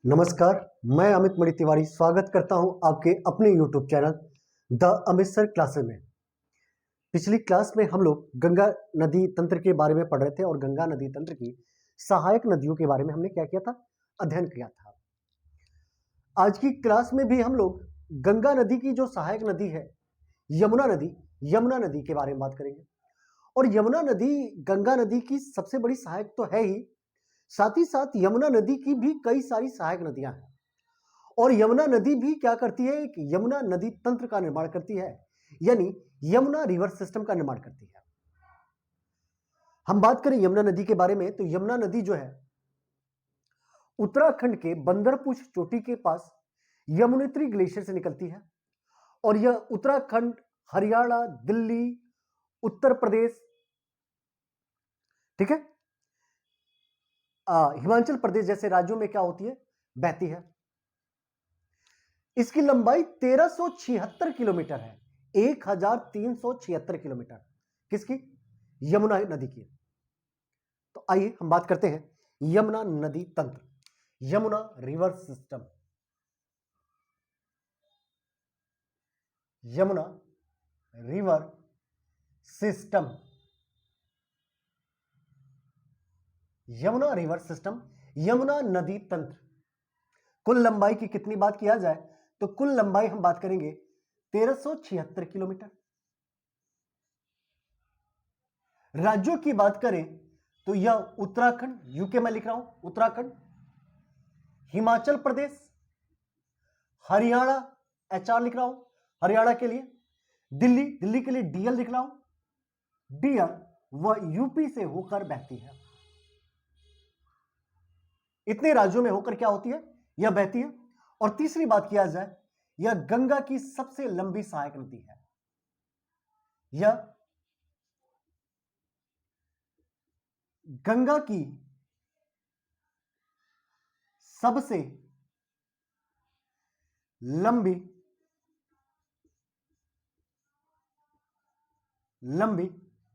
नमस्कार, मैं अमित मणि तिवारी स्वागत करता हूं आपके अपने YouTube channel the Amit sir classes में। पिछली क्लास में हम लोग गंगा नदी तंत्र के बारे में पढ़ रहे थे और गंगा नदी तंत्र की सहायक नदियों के बारे में हमने क्या किया था, अध्ययन किया था। आज की क्लास में भी हम लोग गंगा नदी की जो सहायक नदी है यमुना नदी के बारे में बात करेंगे। और यमुना नदी गंगा नदी की सबसे बड़ी सहायक तो है ही, साथ ही साथ यमुना नदी की भी कई सारी सहायक नदियां हैं। और यमुना नदी भी क्या करती है, एक यमुना नदी तंत्र का निर्माण करती है, यानी यमुना रिवर सिस्टम का निर्माण करती है। हम बात करें यमुना नदी के बारे में तो यमुना नदी जो है उत्तराखंड के बंदरपुर चोटी के पास यमुनोत्री ग्लेशियर से निकलती है और यह उत्तराखंड, हरियाणा, दिल्ली, उत्तर प्रदेश, ठीक है, हिमाचल प्रदेश जैसे राज्यों में क्या होती है, बहती है। इसकी लंबाई 1376 किलोमीटर है, 1376 किलोमीटर किसकी, यमुना नदी की। तो आइए हम बात करते हैं यमुना नदी तंत्र, Yamuna river system. Yamuna river system, Yamuna river system, Yamuna नदी तंत्र। कुल लंबाई की कितनी बात किया जाए तो कुल लंबाई हम बात करेंगे 1376 किलोमीटर। राज्यों की बात करें तो यह उत्तराखंड, यूके में लिख रहा हूं, उत्तराखंड, हिमाचल प्रदेश, हरियाणा, एचआर लिख रहा हूं हरियाणा के लिए, दिल्ली के लिए डीएल लिख रहा हूं, डीएल वह यूपी से होकर बहती है। इतने राज्यों में होकर क्या होती है, यह बहती है। और तीसरी बात किया जाए, यह गंगा की सबसे लंबी सहायक नदी है। यह गंगा की सबसे लंबी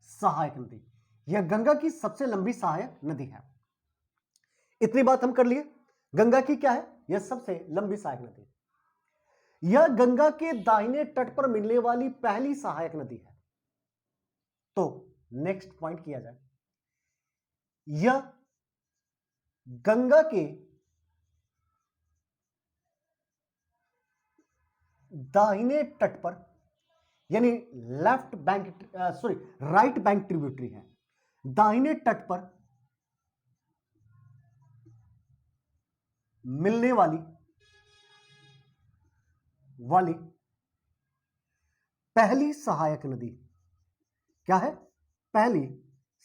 सहायक नदी, यह गंगा की सबसे लंबी सहायक नदी है। इतनी बात हम कर लिए, गंगा की क्या है, यह सबसे लंबी सहायक नदी। यह गंगा के दाहिने तट पर मिलने वाली पहली सहायक नदी है। तो नेक्स्ट पॉइंट किया जाए, यह गंगा के दाहिने तट पर, यानी left bank right bank tributary है, दाहिने तट पर मिलने वाली पहली सहायक नदी। क्या है, पहली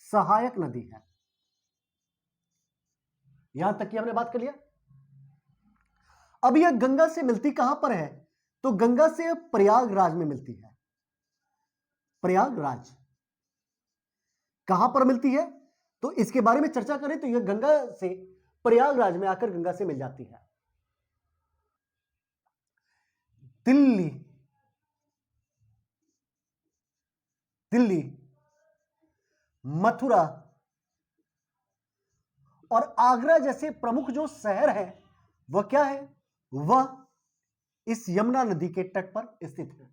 सहायक नदी है। यहां तक की हमने बात कर लिया। अब यह गंगा से मिलती कहां पर है, तो गंगा से प्रयागराज में मिलती है। प्रयागराज कहां पर मिलती है, तो इसके बारे में चर्चा करें तो यह गंगा से प्रयागराज में आकर गंगा से मिल जाती है। दिल्ली, मथुरा और आगरा जैसे प्रमुख जो शहर है वह क्या है, वह इस यमुना नदी के तट पर स्थित है।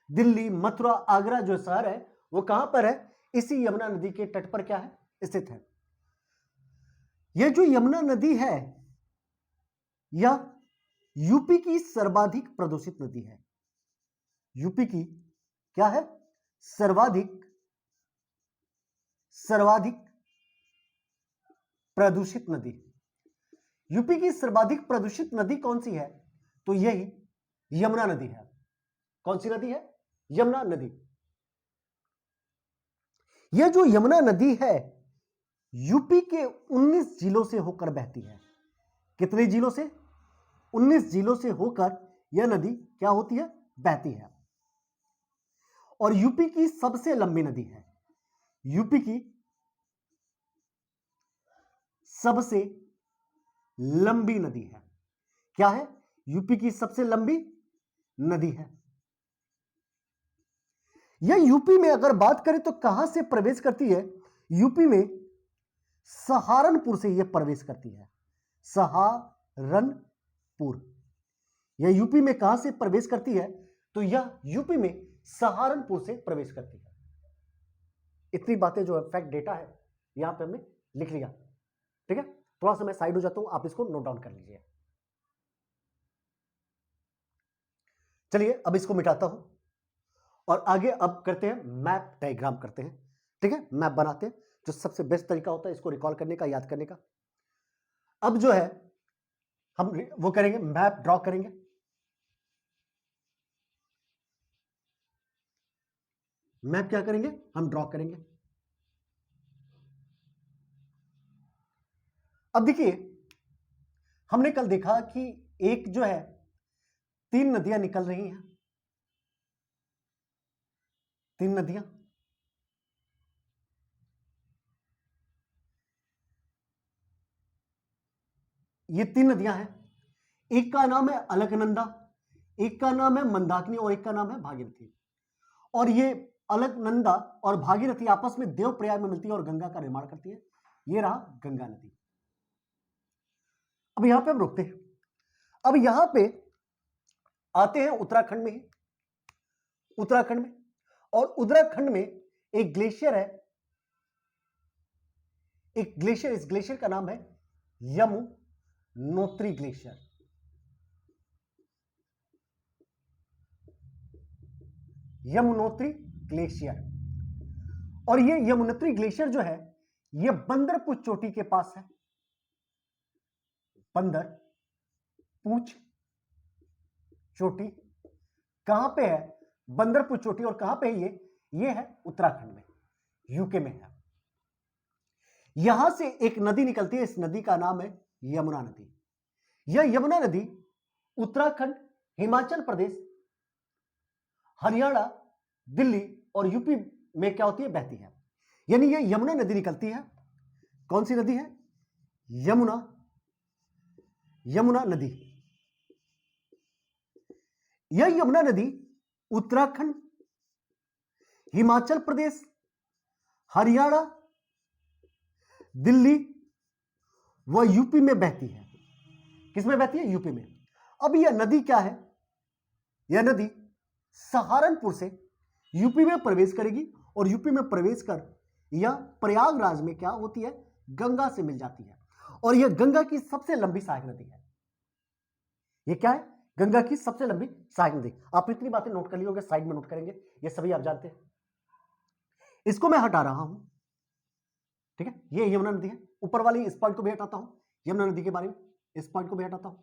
दिल्ली, मथुरा, आगरा जो शहर है वो कहां पर है, इसी यमुना नदी के तट पर क्या है, स्थित है। यह जो यमुना नदी है यह यूपी की सर्वाधिक प्रदूषित नदी है। यूपी की क्या है, सर्वाधिक प्रदूषित नदी। यूपी की सर्वाधिक प्रदूषित नदी कौन सी है, तो यही यमुना नदी है। कौन सी नदी है, यमुना नदी। यह जो यमुना नदी है यूपी के 19 जिलों से होकर बहती है। कितने जिलों से, 19 जिलों से होकर यह नदी क्या होती है, बहती है। और यूपी की सबसे लंबी नदी है, यूपी की सबसे लंबी नदी है। क्या है, यूपी की सबसे लंबी नदी है। यह यूपी में अगर बात करें तो कहां से प्रवेश करती है, यूपी में सहारनपुर से यह प्रवेश करती है। सहारनपुर सहारनपुर। यह यूपी में कहां से प्रवेश करती है? तो यह यूपी में सहारनपुर से प्रवेश करती है। इतनी बातें जो है फैक्ट डेटा है यहां पे हमने लिख लिया। ठीक है, थोड़ा सा मैं साइड हो जाता हूं, आप इसको नोट डाउन कर लीजिए। चलिए अब इसको मिटाता हूं और आगे अब करते हैं मैप डायग्राम करते हैं। ठीक है, मैप बनाते हैं, जो सबसे बेस्ट तरीका होता है इसको रिकॉल करने का, याद करने का। अब जो है हम वो करेंगे, मैप ड्रॉ करेंगे। मैप क्या करेंगे? हम ड्रॉ करेंगे। अब देखिए, हमने कल देखा कि एक जो है 3 नदियां निकल रही हैं। 3 नदियां, ये 3 नदियां हैं। एक का नाम है अलकनंदा, एक का नाम है मंदाकिनी और एक का नाम है भागीरथी। और ये अलकनंदा और भागीरथी आपस में देवप्रयाग में मिलती है और गंगा का निर्माण करती है। ये रहा गंगा नदी। अब यहां पे हम रुकते हैं। अब यहां पे आते हैं उत्तराखंड में ही। उत्तराखंड में, और उत्तराखंड में एक ग्लेशियर है, एक ग्लेशियर, इस ग्लेशियर का नाम है यमुनोत्री ग्लेशियर। यमुनोत्री ग्लेशियर। और ये यमुनोत्री ग्लेशियर जो है ये बंदरपूछ चोटी के पास है। बंदरपूछ चोटी कहां पे है? बंदरपूछ चोटी। और कहां पे है ये है उत्तराखंड में, यूके में है। यहां से एक नदी निकलती है, इस नदी का नाम है यमुना नदी। यह यमुना नदी उत्तराखंड, हिमाचल प्रदेश, हरियाणा, दिल्ली और यूपी में क्या होती है? बहती है। यानी यह यमुना नदी निकलती है। कौन सी नदी है? यमुना नदी। यह यमुना नदी उत्तराखंड, हिमाचल प्रदेश, हरियाणा, दिल्ली व यूपी में बहती है। किसमें बहती है? यूपी में। अब यह नदी क्या है? यह नदी सहारनपुर से यूपी में प्रवेश करेगी और यूपी में प्रवेश कर यह प्रयागराज में क्या होती है? गंगा से मिल जाती है। और यह गंगा की सबसे लंबी सहायक नदी है। यह क्या है? गंगा की सबसे लंबी सहायक नदी। आप इतनी बातें नोट कर लियोगे, साइड में नोट करेंगे, ये सभी आप जानते हैं। इसको मैं हटा रहा हूं। ठीक है, ये यमुना नदी है। ऊपर वाली इस पॉइंट को भी हटाता हूं, यमुना नदी के बारे में इस पॉइंट को भी हटाता हूं।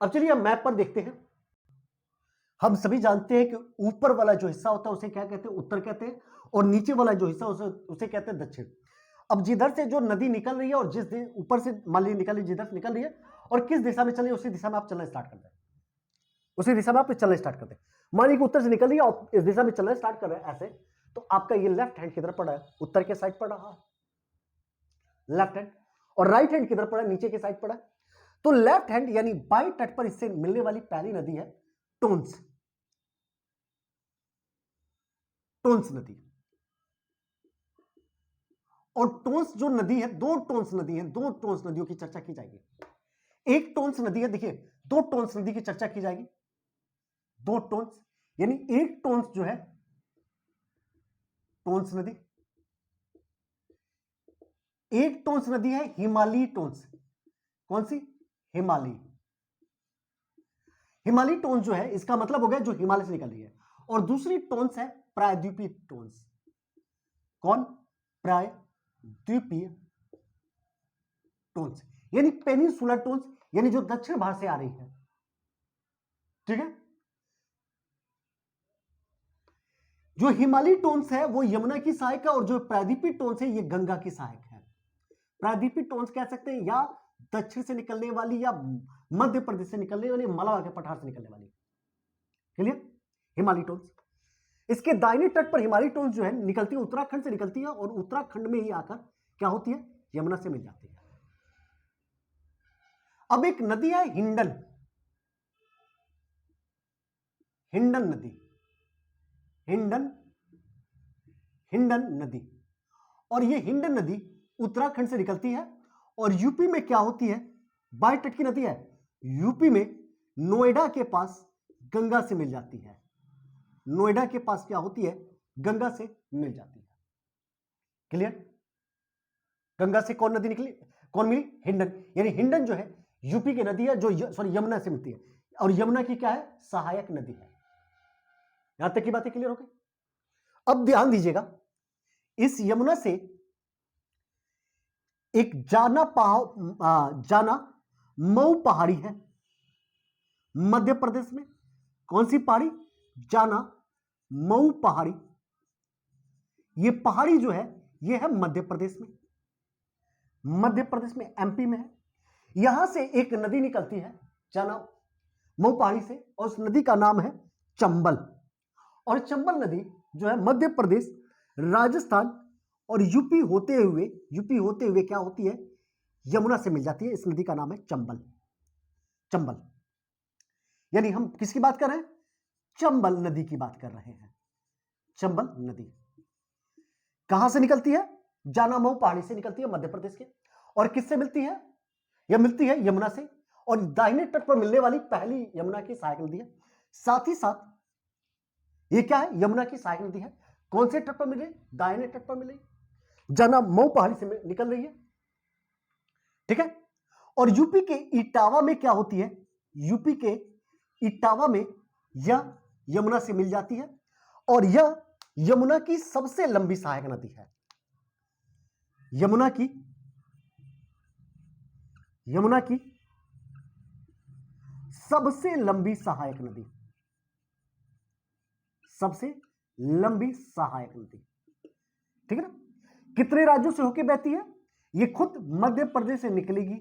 अब चलिए हम मैप पर देखते हैं। हम सभी जानते हैं कि ऊपर वाला जो हिस्सा होता है उसे क्या कहते हैं? उत्तर कहते हैं। और नीचे वाला जो हिस्सा उसे कहते हैं दक्षिण। अब जिधर से जो नदी निकल रही है और जिस ऊपर से मान लीजिए निकल रही, जिधर से निकल रही है और किस दिशा में चल रही है उसी दिशा में आप चलना स्टार्ट कर दें। उसी दिशा में आप चलना स्टार्ट कर दें। मान लीजिए उत्तर से निकल रही है और इस दिशा में चलना स्टार्ट कर रहे हैं ऐसे, तो आपका ये लेफ्ट हैंड किधर पड़ा है? उत्तर के साइड पड़ रहा है, लेफ्ट हैंड। और राइट हैंड किधर पड़ा है? नीचे के साइड पड़ा है। तो लेफ्ट हैंड यानी बाई तट पर इससे मिलने वाली पहली नदी है टोंस। टोंस नदी। और टोंस जो नदी है, दो टोंस नदी है, दो टोंस नदियों की चर्चा की जाएगी। एक टोंस नदी है, देखिए दो टोंस नदी की चर्चा की जाएगी। दो टोंस यानी एक टोंस जो है टोंस नदी, एक टोंस नदी है हिमालयी टोंस। कौन सी? हिमालयी। हिमालयी टोंस जो है इसका मतलब हो गया जो हिमालय से निकल रही है। और दूसरी टोंस है प्रायद्वीपीय टोंस। कौन? प्रायद्वीपीय टोंस यानी पेनिनसुलर टोंस, यानी जो दक्षिण भारत से आ रही है। ठीक है, जो हिमालयी टोन्स है वो यमुना की सहायक है और जो प्रायद्वीपीय टोन्स है ये गंगा की सहायक है। प्रायद्वीपीय टोन्स कह सकते हैं या दक्षिण से निकलने वाली या मध्य प्रदेश से निकलने वाली, मलावा के पठार से निकलने वाली। क्लियर? हिमालयी टोन्स। इसके दाहिने तट पर हिमालयी टोन्स जो है निकलती है, उत्तराखंड से निकलती है और उत्तराखंड में ही आकर क्या होती है? यमुना से मिल जाती है। अब एक नदी है हिंडन। हिंडन नदी, हिंडन नदी। और यह हिंडन नदी उत्तराखंड से निकलती है और यूपी में क्या होती है, बाएं तट की नदी है। यूपी में नोएडा के पास गंगा से मिल जाती है। नोएडा के पास क्या होती है, गंगा से मिल जाती है। क्लियर? गंगा से कौन नदी निकली, कौन मिली, हिंडन। यानी हिंडन जो है यूपी की नदी है, जो सॉरी यमुना से मिलती है, और यमुना की क्या है, सहायक नदी है। यहां तक की बातें क्लियर हो गई। अब ध्यान दीजिएगा, इस यमुना से एक जाना मऊ पहाड़ी है मध्य प्रदेश में। कौन सी पहाड़ी, जाना मऊ पहाड़ी। ये पहाड़ी जो है ये है मध्य प्रदेश में, मध्य प्रदेश में, एमपी में है। यहां से एक नदी निकलती है जाना मऊ पहाड़ी से, और उस नदी का नाम है चंबल। और चंबल नदी जो है मध्य प्रदेश, राजस्थान और यूपी होते हुए क्या होती है, यमुना से मिल जाती है। इस नदी का नाम है चंबल। चंबल यानी हम किसकी बात कर रहे हैं, चंबल नदी की बात कर रहे हैं। चंबल नदी कहां से निकलती है, जाना मऊ पहाड़ी से निकलती है मध्य प्रदेश के। और किससे मिलती है, यह मिलती है यमुना से, और दाहिने तट पर मिलने वाली पहली यमुना की सहायक नदी है। साथ ही साथ यह क्या है, यमुना की सहायक नदी है। कौन से तट पर मिले, दाहिने तट पर मिले, जाना मऊ पहाड़ी से निकल रही है। ठीक है। और यूपी के इटावा में क्या होती है, यूपी के इटावा में यह यमुना से मिल जाती है, और यह यमुना की सबसे लंबी सहायक नदी है। यमुना की सबसे लंबी सहायक नदी, सबसे लंबी सहायक नदी। ठीक है ना। कितने राज्यों से होकर बहती है, ये खुद मध्य प्रदेश से निकलेगी,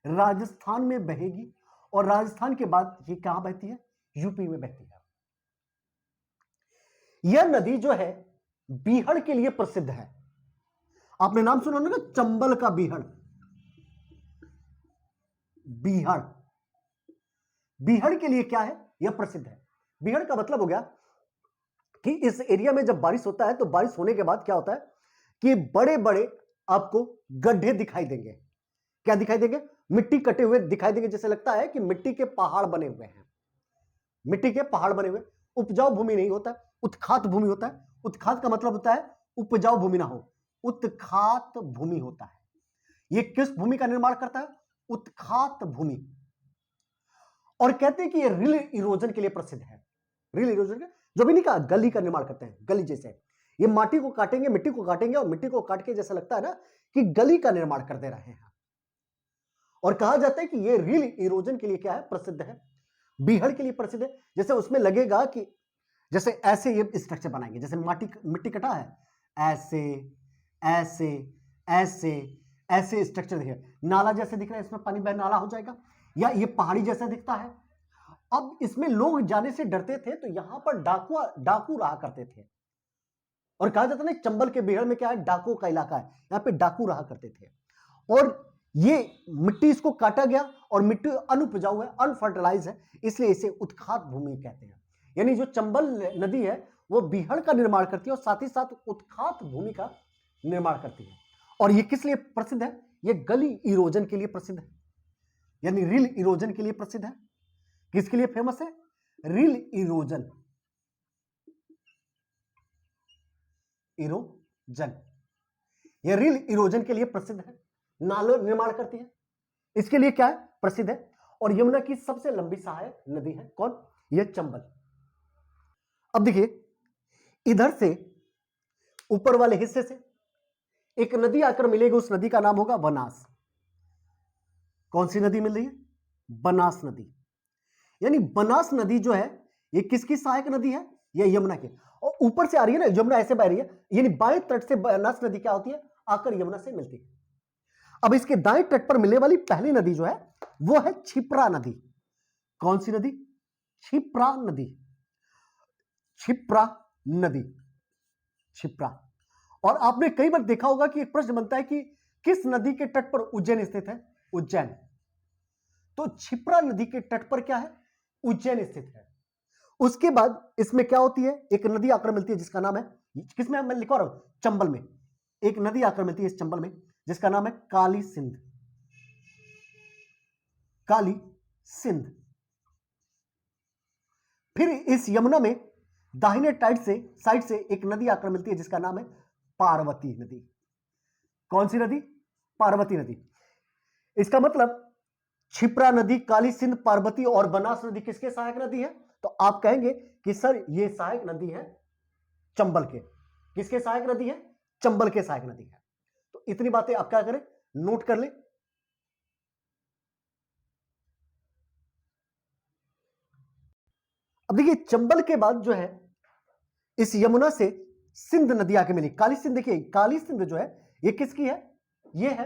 राजस्थान में बहेगी, और राजस्थान के बाद ये कहां बहती है, यूपी में बहती है। यह नदी जो है बीहड़ के लिए प्रसिद्ध है। आपने नाम सुना होगा, चंबल का बीहड़। बीहड़, बीहड़ के लिए क्या है, यह प्रसिद्ध है। बीहड़ का मतलब हो गया कि इस एरिया में जब बारिश होता है तो बारिश होने के बाद क्या होता है कि बड़े बड़े आपको गड्ढे दिखाई देंगे। क्या दिखाई देंगे, मिट्टी कटे हुए दिखाई देंगे, जैसे लगता है कि मिट्टी के पहाड़ बने हुए हैं। मिट्टी के पहाड़ बने हुए, उपजाऊ भूमि नहीं होता, उत्खात भूमि होता है। उत्खात का मतलब होता है उपजाऊ भूमि ना हो, उत्खात भूमि होता है। यह किस भूमि का निर्माण करता है, उत्खात भूमि। और कहते हैं कि यह रिल इरोजन के लिए प्रसिद्ध है। रिल इरोजन का जो भी नहीं कहा, गली का निर्माण करते हैं, गली जैसे ये माटी को काटेंगे, मिट्टी को काटेंगे, और मिट्टी को काट के जैसा लगता है ना कि गली का निर्माण कर दे रहे हैं। और कहा जाता है कि ये रिल इरोजन के लिए क्या है, प्रसिद्ध है, बीहड़ के लिए प्रसिद्ध है। जैसे उसमें लगेगा कि जैसे ऐसे ये स्ट्रक्चर बनाएंगे, जैसे मिट्टी कटा है, ऐसे ऐसे ऐसे ऐसे स्ट्रक्चर दिखे, नाला जैसे दिख रहा है, इसमें पानी बह नाला हो जाएगा, या ये पहाड़ी जैसा दिखता है। अब इसमें लोग जाने से डरते थे, तो यहां पर डाकू रहा करते थे, और कहा जाता है ना चंबल के बीहड़ में क्या है, डाकू का इलाका है, यहां पे डाकू रहा करते थे। और ये मिट्टी इसको काटा गया, और मिट्टी अनुपजाऊ है, अनफर्टिलाइज है, इसलिए इसे उत्खात भूमि कहते हैं। यानी जो चंबल नदी है वो बीहड़ का निर्माण करती है, और साथ ही साथ उत्खात भूमि का निर्माण करती है। और ये किस लिए प्रसिद्ध है, ये गली इरोजन के लिए प्रसिद्ध है, यानी रिल इरोजन के लिए प्रसिद्ध है। किसके लिए फेमस है, रिल इरोजन, इरोजन, यह रिल इरोजन के लिए प्रसिद्ध है, नाला निर्माण करती है, इसके लिए क्या है, प्रसिद्ध है। और यमुना की सबसे लंबी सहायक नदी है कौन, यह चंबल। अब देखिए, इधर से ऊपर वाले हिस्से से एक नदी आकर मिलेगी, उस नदी का नाम होगा बनास। कौन सी नदी मिल रही है, बनास नदी। यानी बनास नदी जो है ये किसकी सहायक नदी है, ये यमुना की। और ऊपर से आ रही है ना, यमुना ऐसे बह रही है, यानी बाएं तट से बनास नदी क्या होती है, आकर यमुना से मिलती है। अब इसके दाएं तट पर मिलने वाली पहली नदी जो है वो है क्षिप्रा नदी। कौन सी नदी, क्षिप्रा नदी, क्षिप्रा नदी, क्षिप्रा। और आपने कई बार देखा होगा कि एक प्रश्न बनता है कि किस नदी के तट पर उज्जैन स्थित है, उज्जैन। तो क्षिप्रा नदी के तट पर क्या है, उज्जैन स्थित है। उसके बाद इसमें क्या होती है, एक नदी आकर मिलती है जिसका नाम है, किसमें मैं लिखवा रहा हूं, चंबल में। एक नदी आकर मिलती है इस चंबल में जिसका नाम है काली सिंध। काली सिंध। फिर इस यमुना में दाहिने साइड से एक नदी आकर मिलती है जिसका नाम है पार्वती नदी। कौन सी नदी? पार्वती नदी। इसका मतलब क्षिप्रा नदी, काली सिंध, पार्वती और बनास नदी किसके सहायक नदी है? तो आप कहेंगे कि सर ये सहायक नदी है चंबल के। किसके सहायक नदी है? चंबल के सहायक नदी है। तो इतनी बातें आप क्या करें, नोट कर लें। अब देखिए चंबल के बाद जो है इस यमुना से सिंध नदी आके मिली, काली सिंध। देखिए काली सिंध जो है ये किसकी है? ये है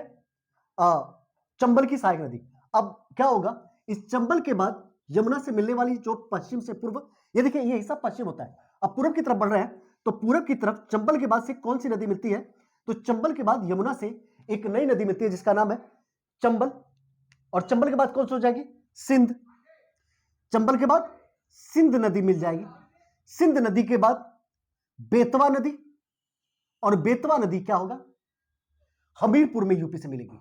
चंबल की सहायक नदी। अब क्या होगा, इस चंबल के बाद यमुना से मिलने वाली जो पश्चिम से पूर्व, ये देखिए ये हिस्सा पश्चिम होता है। अब पूर्व की तरफ बढ़ रहे हैं तो पूर्व की तरफ चंबल के बाद से कौन सी नदी मिलती है? तो चंबल के बाद यमुना से एक नई नदी मिलती है जिसका नाम है चंबल। और चंबल के बाद कौन सी हो जाएगी? सिंध। चंबल के बाद सिंध नदी मिल जाएगी। सिंध नदी के बाद बेतवा नदी, और बेतवा नदी क्या होगा? हमीरपुर में यूपी से मिलेगी।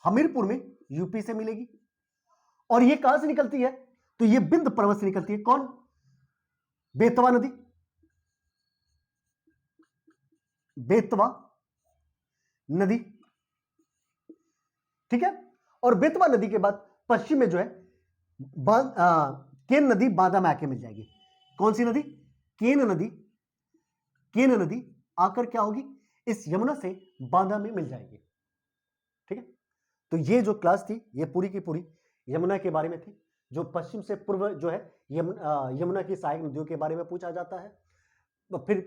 हमीरपुर में यूपी से मिलेगी। और ये कहां से निकलती है? तो ये बिंद पर्वत से निकलती है। कौन? बेतवा नदी। बेतवा नदी, ठीक है। और बेतवा नदी के बाद पश्चिम में जो है केन नदी बांदा में आके मिल जाएगी। कौन सी नदी? केन नदी। केन नदी आकर क्या होगी? इस यमुना से बांदा में मिल जाएगी, ठीक है। तो ये जो क्लास थी ये पूरी की पूरी यमुना के बारे में थी। जो पश्चिम से पूर्व जो है यमुना की सहायक नदियों के बारे में पूछा जाता है। फिर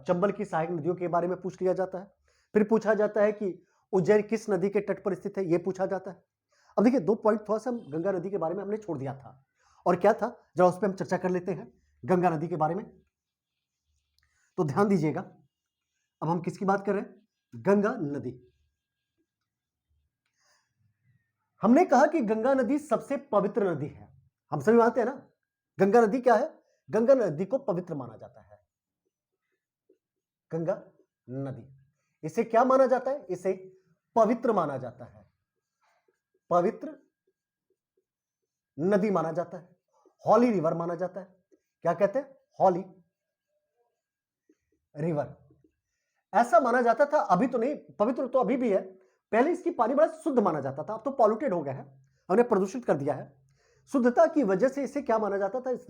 चंबल की सहायक नदियों के बारे में पूछ लिया जाता है। फिर पूछा जाता है कि उज्जैन किस नदी के तट पर स्थित है, यह पूछा जाता है। अब देखिए 2 पॉइंट थोड़ा सा गंगा नदी के बारे में हमने छोड़ दिया था, और क्या था जरा उस पर हम चर्चा कर लेते हैं गंगा नदी के बारे में। तो ध्यान दीजिएगा, अब हम किसकी बात कर रहे हैं? गंगा नदी। हमने कहा कि गंगा नदी सबसे पवित्र नदी है। हम सभी मानते हैं ना, गंगा नदी क्या है? गंगा नदी को पवित्र माना जाता है। गंगा नदी, इसे क्या माना जाता है? इसे पवित्र माना जाता है। पवित्र नदी माना जाता है, हॉली रिवर माना जाता है। क्या कहते हैं? हॉली रिवर। ऐसा माना जाता था, अभी तो नहीं, पवित्र तो अभी भी है। पहले इसकी पानी बड़ा शुद्ध माना जाता था, अब तो पॉल्यूटेड हो गया है, हमने प्रदूषित कर दिया है। शुद्धता की वजह से इसे क्या माना जाता था? इस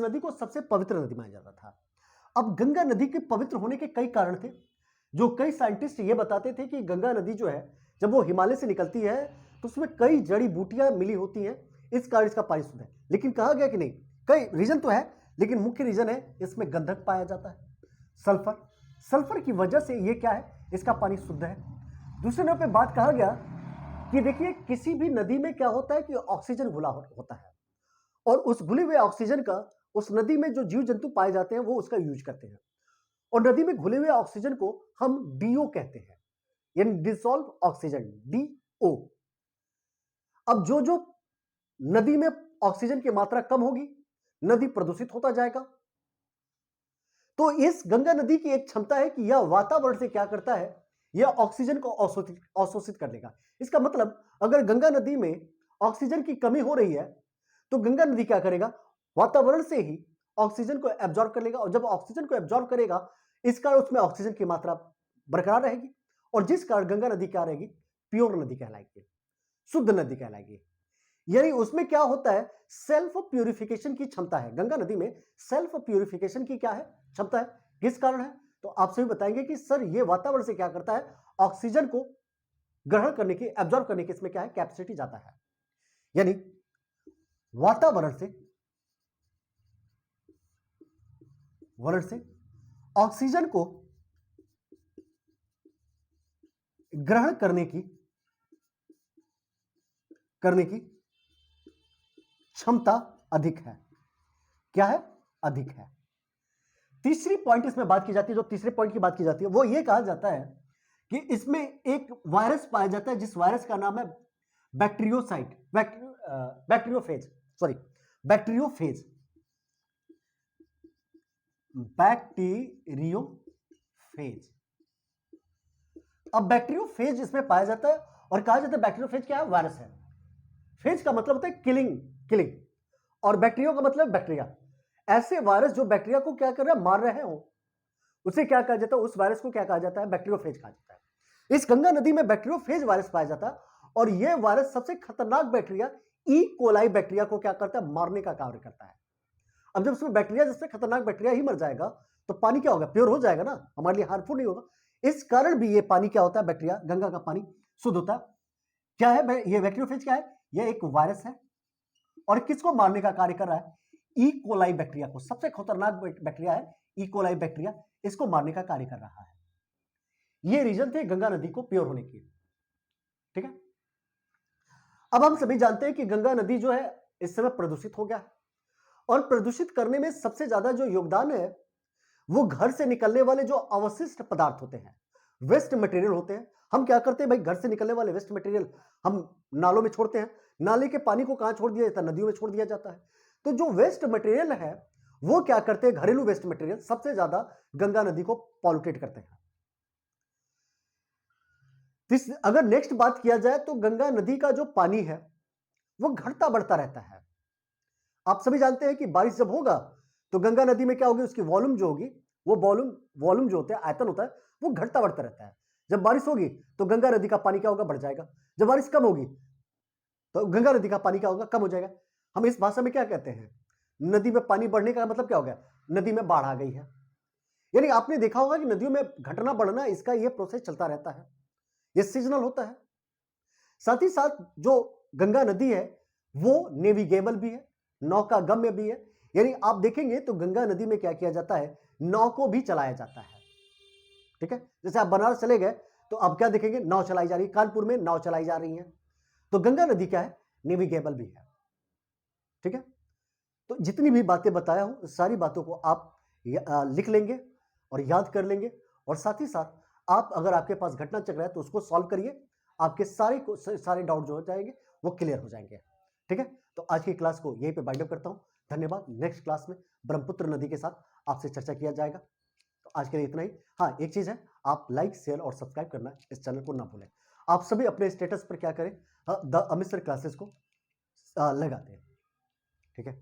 नदी को सबसे पवित्र नदी माना जाता था। अब गंगा नदी के पवित्र होने के कई कारण थे, जो कई साइंटिस्ट ये बताते थे कि गंगा नदी जो है जब वो हिमालय से निकलती है तो उसमें कई जड़ी बूटियां मिली होती हैं, इस कारण इसका पानी शुद्ध है। लेकिन कहा गया कि नहीं, कई रीजन तो है, लेकिन मुख्य रीजन है इसमें गंधक पाया जाता है, सल्फर। सल्फर की वजह से ये क्या है, इसका पानी शुद्ध है। दूसरे नंबर पे बात कहा गया कि देखिए किसी भी नदी में क्या होता है कि ऑक्सीजन घुला होता है, और उस घुले हुए ऑक्सीजन का उस नदी में जो जीव जंतु पाए जाते हैं वो उसका यूज करते हैं। और नदी में घुले हुए ऑक्सीजन को हम डीओ कहते हैं, यानी डिसॉल्व ऑक्सीजन, डीओ। अब जो जो नदी में ऑक्सीजन की मात्रा कम होगी, नदी प्रदूषित होता जाएगा। तो इस गंगा नदी की एक क्षमता है कि यह वातावरण से क्या करता है, यह ऑक्सीजन को अवशोषित कर लेगा। इसका मतलब अगर गंगा नदी में ऑक्सीजन की कमी हो रही है तो गंगा नदी क्या करेगा, वातावरण से ही ऑक्सीजन को एब्जॉर्ब कर लेगा, और जब ऑक्सीजन को एब्जॉर्ब करेगा इस कारण उसमें ऑक्सीजन की मात्रा बरकरार रहेगी, और जिस कारण गंगा नदी क्या रहेगी, प्योर नदी कहलाएगी, शुद्ध नदी कहलाएगी। यानी उसमें क्या होता है, सेल्फ प्यूरिफिकेशन की क्षमता है। गंगा नदी में सेल्फ प्यूरिफिकेशन की क्या है, क्षमता है। किस कारण है? तो आप सभी बताएंगे कि सर ये वातावरण से क्या करता है, ऑक्सीजन को ग्रहण करने की, एब्जॉर्ब करने की इसमें क्या है, कैपेसिटी जाता है। यानी वातावरण से ऑक्सीजन को ग्रहण करने की क्षमता अधिक है। क्या है? अधिक है। तीसरी पॉइंट इसमें बात की जाती है, जो तीसरे पॉइंट की बात की जाती है वो ये कहा जाता है कि इसमें एक वायरस पाया जाता है जिस वायरस का नाम है बैक्टीरियोफेज। अब बैक्टीरियोफेज इसमें पाया जाता है और कहा जाता है बैक्टीरियोफेज क्या है? वायरस है। फेज का मतलब होता है किलिंग और बैक्टीरियो का मतलब बैक्टीरिया। ऐसे वायरस जो बैक्टीरिया को क्या कर रहे हैं? मार रहे हो, उसे क्या कहा जाता है? उस वायरस को क्या कहा जाता है? बैक्टीरियोफेज कहा जाता है। इस गंगा नदी में बैक्टीरियोफेज वायरस पाया जाता है और यह वायरस सबसे खतरनाक बैक्टीरिया ई कोलाई बैक्टीरिया को क्या करता है? मारने का कार्य करता है। अब जब उसमें बैक्टीरिया, जैसे खतरनाक बैक्टीरिया ही मर जाएगा तो पानी क्या होगा? प्योर हो जाएगा ना, हमारे लिए हार्मफुल नहीं होगा। इस कारण भी ये पानी क्या होता है? बैक्टीरिया, गंगा का पानी शुद्ध होता है। क्या है ये बैक्टीरियोफेज? क्या है? ये एक वायरस है और किसको मारने का कार्य कर रहा है? ई कोलाई बैक्टीरिया को। सबसे खतरनाक बैक्टीरिया है ई कोलाई बैक्टीरिया, इसको मारने का कार्य कर रहा है। ये रीजन थे गंगा नदी को प्योर होने की। ठीक है, अब हम सभी जानते हैं कि गंगा नदी जो है इस समय प्रदूषित हो गया है और प्रदूषित करने में सबसे ज्यादा जो योगदान है वो घर से निकलने वाले जो अवशिष्ट पदार्थ होते हैं, वेस्ट मटेरियल होते हैं। हम क्या करते हैं भाई? घर से निकलने वाले वेस्ट मटेरियल हम नालों में छोड़ते हैं। नाले के पानी को कहां छोड़ दिया जाता है? नदियों में छोड़ दिया जाता है। तो जो वेस्ट मटेरियल है वो क्या करते हैं? घरेलू वेस्ट मटेरियल सबसे ज्यादा गंगा नदी को पॉल्यूटेट करते हैं। अगर नेक्स्ट बात किया जाए तो गंगा नदी का जो पानी है वो घटता बढ़ता रहता है। आप सभी जानते हैं कि बारिश जब होगा तो गंगा नदी में क्या होगी? उसकी वॉल्यूम जो होगी, वो वॉल्यूम जो होता है, आयतन होता है, वो घटता बढ़ता रहता है। जब बारिश होगी तो गंगा नदी का पानी क्या होगा? बढ़ जाएगा। जब बारिश कम होगी तो गंगा नदी का पानी क्या होगा? कम हो जाएगा। हम इस भाषा में क्या कहते हैं? नदी में पानी बढ़ने का मतलब क्या हो गया? नदी में बाढ़ आ गई है। यानी आपने देखा होगा कि नदियों में घटना बढ़ना, इसका यह प्रोसेस चलता रहता है, यह सीजनल होता है। साथ ही साथ जो गंगा नदी है वो नेविगेबल भी है, नौका गम्य भी है। यानी आप देखेंगे तो गंगा नदी में क्या किया जाता है? नाव को भी चलाया जाता है। ठीक है, जैसे आप बनारस चले गए तो आप क्या देखेंगे? नाव चलाई जा रही है, कानपुर में नाव चलाई जा रही है। तो गंगा नदी क्या है? नेविगेबल भी है। ठीक है, तो जितनी भी बातें बताया हूं सारी बातों को आप लिख लेंगे और याद कर लेंगे और साथ ही साथ आप, अगर आपके पास घटना चक्र है तो उसको सॉल्व करिए। आपके सारे डाउट जो हो जाएंगे वो क्लियर हो जाएंगे। ठीक है, तो आज की क्लास को यहीं पे बाइंड अप करता हूं। धन्यवाद। नेक्स्ट क्लास में ब्रह्मपुत्र नदी के साथ आपसे चर्चा किया जाएगा। तो आज के लिए इतना ही। हाँ, एक चीज है, आप लाइक शेयर और सब्सक्राइब करना इस चैनल को ना भूलें। आप सभी अपने स्टेटस पर क्या करें? द अमृतसर क्लासेस को लगा दें। ठीक है।